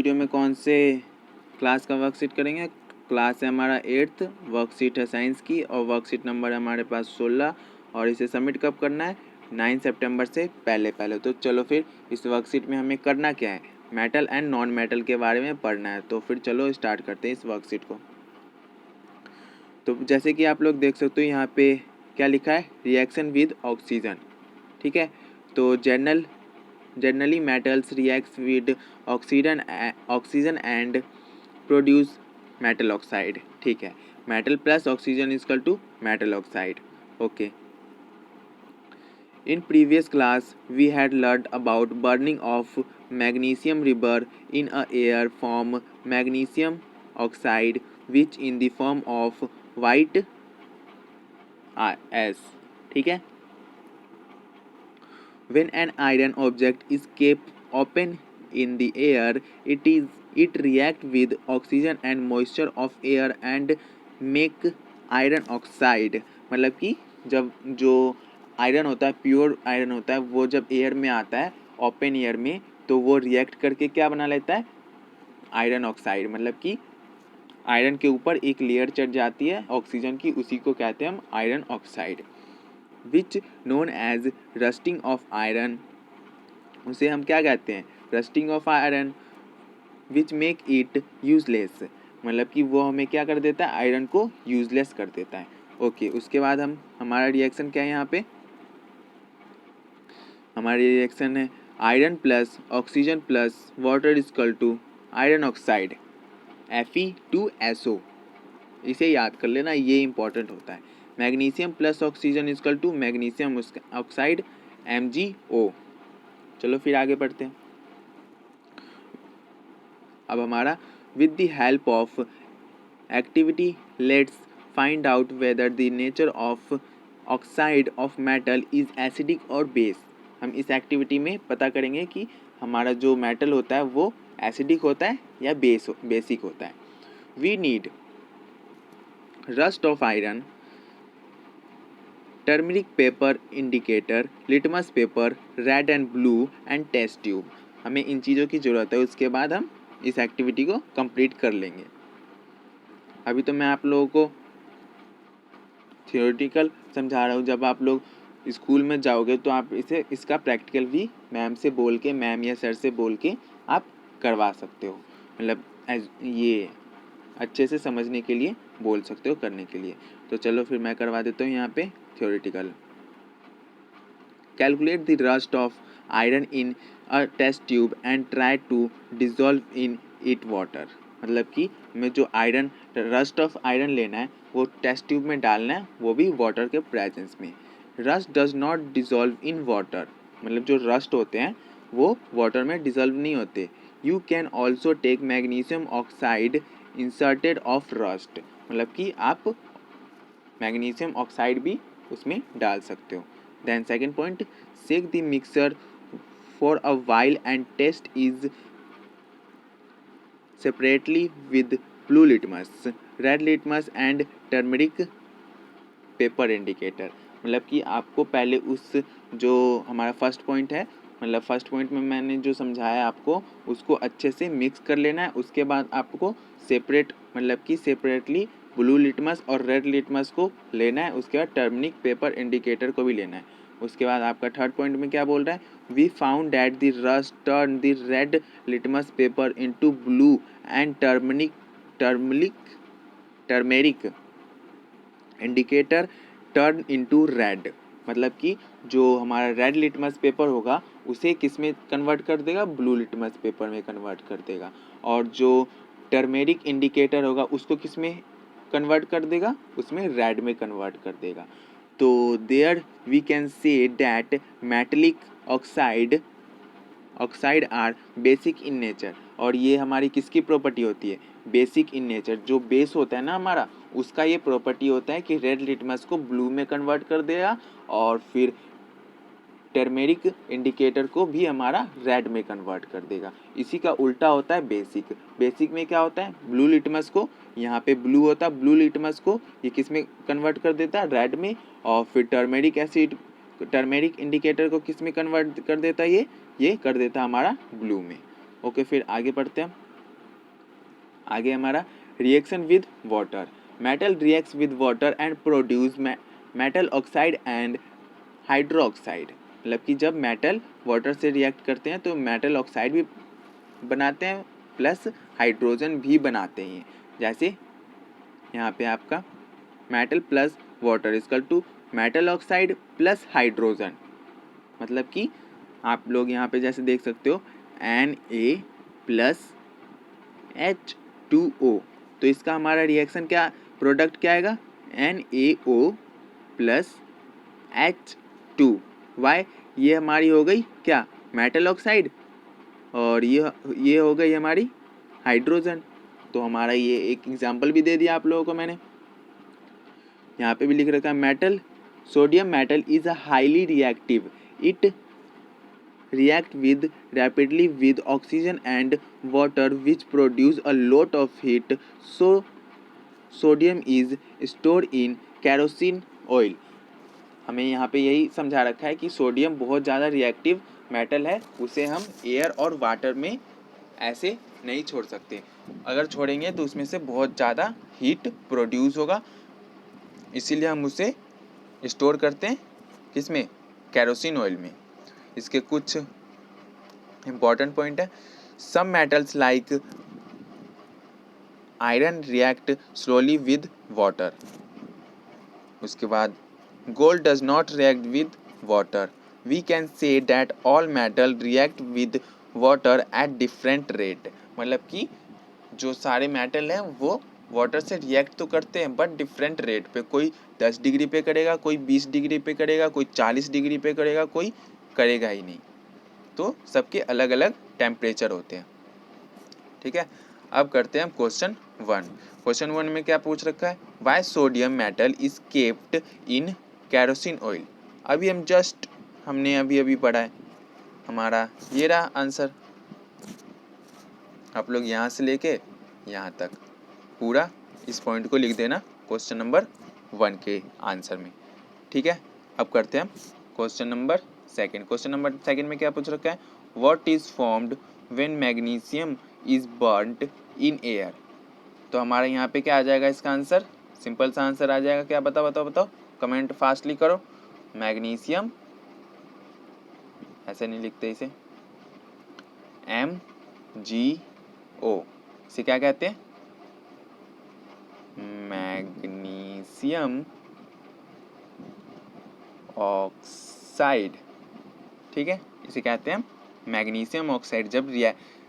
Video में कौन से क्लास का वर्कशीट करेंगे। क्लास है हमारा 8th, वर्कशीट है साइंस की और वर्कशीट नंबर है हमारे पास 16 और इसे सबमिट कब करना है 9 सितंबर से पहले पहले। तो चलो फिर इस वर्कशीट में हमें करना क्या है, मेटल एंड नॉन मेटल के बारे में पढ़ना है। तो फिर चलो स्टार्ट करते हैं इस वर्कशीट को। तो जैसे कि आप लोग देख सकते हो यहाँ पे क्या लिखा है, रिएक्शन विद ऑक्सीजन। ठीक है, तो generally metals reacts with oxygen and produce metal oxide. ठीक है, metal plus oxygen is equal to metal oxide. Okay, in previous class we had learned about burning of magnesium rubber in a air from magnesium oxide which in the form of white as। ठीक है, when an iron object is kept open in the air it react with oxygen and moisture of air and make iron oxide। मतलब कि जब जो iron होता है, pure iron होता है, वो जब एयर में आता है ओपन एयर में तो वो रिएक्ट करके क्या बना लेता है, आयरन ऑक्साइड। मतलब कि आयरन के ऊपर एक लेयर चढ़ जाती है ऑक्सीजन की, उसी को कहते हैं हम iron oxide. Which known as rusting of iron, उसे हम क्या कहते हैं, rusting of iron. Which make it useless, मतलब कि वो हमें क्या कर देता है, आयरन को यूजलेस कर देता है। ओके, उसके बाद हमारा रिएक्शन क्या है, यहाँ पे हमारा रिएक्शन है iron plus oxygen plus water is equal to iron oxide Fe2SO। इसे याद कर लेना, ये इंपॉर्टेंट होता है। Magnesium plus oxygen is equal to magnesium oxide MgO। चलो फिर आगे बढ़ते हैं। अब हमारा with the help of activity let's find out whether the nature of oxide of metal is acidic और बेस। हम इस एक्टिविटी में पता करेंगे कि हमारा जो मेटल होता है वो एसिडिक होता है या बेसिक होता है। We need rust of iron, turmeric paper indicator, litmus paper, red and blue and test tube. हमें इन चीज़ों की ज़रूरत है, उसके बाद हम इस एक्टिविटी को कंप्लीट कर लेंगे। अभी तो मैं आप लोगों को थियोरेटिकल समझा रहा हूँ, जब आप लोग स्कूल में जाओगे तो आप इसका प्रैक्टिकल भी मैम से बोल के, मैम या सर से बोल के आप करवा सकते हो। मतलब ये अच्छे से समझने के लिए बोल सकते हो, करने के लिए। तो चलो फिर मैं करवा देता हूँ यहाँ पे theoretical. Calculate the rust of iron in a test tube and try to dissolve in it water. मतलब कि हमें जो आयरन रस्ट ऑफ आयरन लेना है वो टेस्ट ट्यूब में डालना है, वो भी वाटर के प्रेजेंस में। Rust does not dissolve in water, मतलब जो रस्ट होते हैं वो वाटर में डिजोल्व नहीं होते। You can also take magnesium oxide instead of rust, मतलब कि आप मैग्नीशियम ऑक्साइड भी उसमें डाल सकते हो। Then second point, shake the mixer for a while and test is separately with blue litmus, red litmus and turmeric paper indicator. मतलब कि आपको पहले उस जो हमारा फर्स्ट पॉइंट है, मतलब फर्स्ट पॉइंट में मैंने जो समझाया आपको उसको अच्छे से मिक्स कर लेना है। उसके बाद आपको सेपरेट, मतलब कि सेपरेटली ब्लू लिटमस और रेड लिटमस को लेना है। उसके बाद टर्मरिक पेपर इंडिकेटर को भी लेना है। उसके बाद आपका थर्ड पॉइंट में क्या बोल रहा है, we found that the rust turn the red litmus paper into blue and turmeric indicator turn into red. मतलब कि जो हमारा रेड लिटमस पेपर होगा उसे किस में कन्वर्ट कर देगा, ब्लू लिटमस पेपर में कन्वर्ट कर देगा। और जो टर्मेरिक इंडिकेटर होगा उसको किस में कन्वर्ट कर देगा, उसमें रेड में कन्वर्ट कर देगा। तो there we can say that metallic oxide are basic in nature. और ये हमारी किसकी प्रॉपर्टी होती है, बेसिक इन नेचर। जो बेस होता है ना हमारा, उसका ये प्रॉपर्टी होता है कि रेड लिटमस को ब्लू में कन्वर्ट कर देगा और फिर टर्मेरिक इंडिकेटर को भी हमारा रेड में कन्वर्ट कर देगा। इसी का उल्टा होता है बेसिक। बेसिक में क्या होता है, ब्लू लिटमस को, यहाँ पे ब्लू होता है, ब्लू लिटमस को ये किस में कन्वर्ट कर देता है, रेड में। और फिर टर्मेरिक इंडिकेटर को किस में कन्वर्ट कर देता है, ये कर देता है हमारा ब्लू में। ओके, फिर आगे बढ़ते हैं। आगे हमारा reaction with water, metal reacts with water and produce metal oxide and hydroxide. मतलब कि जब मेटल वाटर से रिएक्ट करते हैं तो मेटल ऑक्साइड भी बनाते हैं प्लस हाइड्रोजन भी बनाते हैं। जैसे यहाँ पे आपका metal plus water equal to metal oxide plus hydrogen. मतलब कि आप लोग यहाँ पे जैसे देख सकते हो Na प्लस H2O, तो इसका हमारा रिएक्शन क्या, प्रोडक्ट क्या आएगा, NaO प्लस H2। वाई, ये हमारी हो गई क्या, मेटल ऑक्साइड, और ये हो गई हमारी हाइड्रोजन। तो हमारा ये एक एग्जांपल भी दे दिया आप लोगों को मैंने, यहाँ पे भी लिख रखा है metal, sodium metal is a highly reactive, it react with rapidly with oxygen and water which produce a lot of heat, so sodium is stored in kerosene oil। हमें यहाँ पे यही समझा रखा है कि सोडियम बहुत ज़्यादा रिएक्टिव मेटल है, उसे हम एयर और वाटर में ऐसे नहीं छोड़ सकते, अगर छोड़ेंगे तो उसमें से बहुत ज़्यादा हीट प्रोड्यूस होगा, इसीलिए हम उसे स्टोर करते हैं किसमें, केरोसिन ऑयल में। इसके कुछ इम्पॉर्टेंट पॉइंट है, some metals like iron react slowly with water. उसके बाद gold does not react with water, we can say that all metal react with water at different rate. मतलब कि जो सारे मेटल हैं वो वाटर से रिएक्ट तो करते हैं बट डिफरेंट रेट पे, कोई 10 डिग्री पे करेगा, कोई 20 डिग्री पे करेगा, कोई 40 डिग्री पे करेगा, कोई करेगा ही नहीं। तो सबके अलग अलग टेम्परेचर होते हैं। ठीक है, अब करते हैं हम क्वेश्चन 1। क्वेश्चन 1 में क्या पूछ रखा है, why sodium metal is kept in kerosene oil. हमने अभी पढ़ा है, हमारा ये रहा आंसर। आप लोग यहाँ से लेके यहाँ तक पूरा इस पॉइंट को लिख देना क्वेश्चन नंबर 1 के आंसर में। ठीक है, अब करते हैं हम क्वेश्चन नंबर 2। क्वेश्चन नंबर 2 में क्या पूछ रखा है, what is formed when magnesium is burned in air. तो हमारा यहाँ पे क्या आ जाएगा इसका आंसर, सिंपल सा आंसर आ जाएगा, क्या बताओ, कमेंट फास्टली करो। मैग्नीशियम, ऐसे नहीं लिखते इसे, MgO, इसे क्या कहते हैं, मैग्नीशियम ऑक्साइड। ठीक है, इसे कहते हैं मैग्नीशियम ऑक्साइड।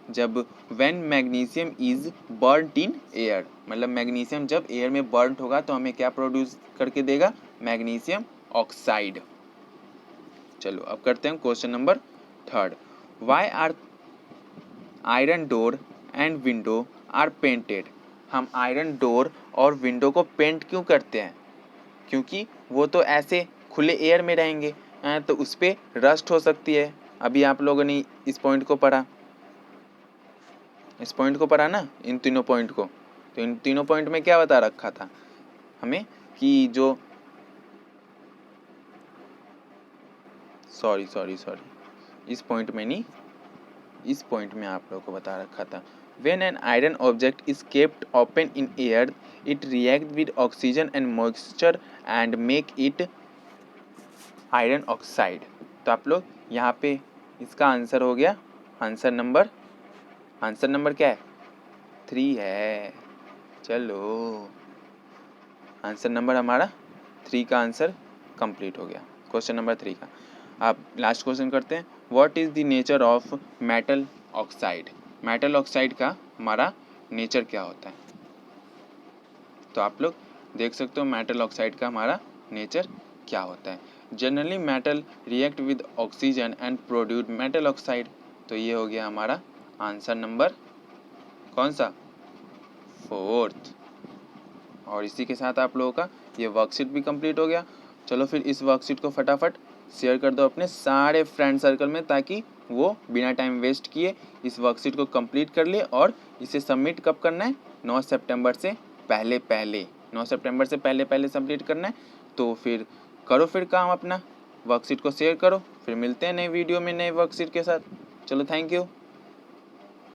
जब when magnesium is burned in air, मतलब मैग्नीशियम जब एयर में बर्न्ड होगा तो हमें क्या प्रोड्यूस करके देगा, मैग्नीशियम ऑक्साइड। चलो अब करते हैं question number 3। Why are iron door and window are painted. हम आयरन डोर और विंडो को पेंट क्यों करते हैं, क्योंकि वो तो ऐसे खुले एयर में रहेंगे, तो उस पर रस्ट हो सकती है। अभी आप लोगों ने इस पॉइंट को पढ़ा, ना, इन तीनों पॉइंट को। तो इन तीनों पॉइंट में क्या बता रखा था हमें कि जो सॉरी इस पॉइंट में नहीं, इस पॉइंट में आप लोगों को बता रखा था, when an iron object is kept open in air it react with oxygen and moisture and make it iron oxide. तो आप लोग यहाँ पे इसका आंसर हो गया, आंसर नंबर क्या है, 3 है। चलो आंसर नंबर हमारा 3 का आंसर कंप्लीट हो गया, क्वेश्चन नंबर 3 का। आप लास्ट क्वेश्चन करते हैं, what is the nature of metal oxide. Metal oxide का हमारा नेचर क्या होता है। तो आप लोग देख सकते हो मेटल ऑक्साइड का हमारा नेचर क्या होता है। Generally metal react with oxygen and produce metal oxide. तो ये हो गया हमारा आंसर नंबर कौन सा, 4th। और इसी के साथ आप लोगों का ये वर्कशीट भी कंप्लीट हो गया। चलो फिर इस वर्कशीट को फटाफट शेयर कर दो अपने सारे फ्रेंड सर्कल में, ताकि वो बिना टाइम वेस्ट किए इस वर्कशीट को कंप्लीट कर ले। और इसे सबमिट कब करना है, 9 सितंबर से पहले 9 सितंबर से पहले सबमिट करना है। तो फिर करो फिर काम अपना, वर्कशीट को शेयर करो, फिर मिलते हैं नए वीडियो में नए वर्कशीट के साथ। चलो थैंक यू।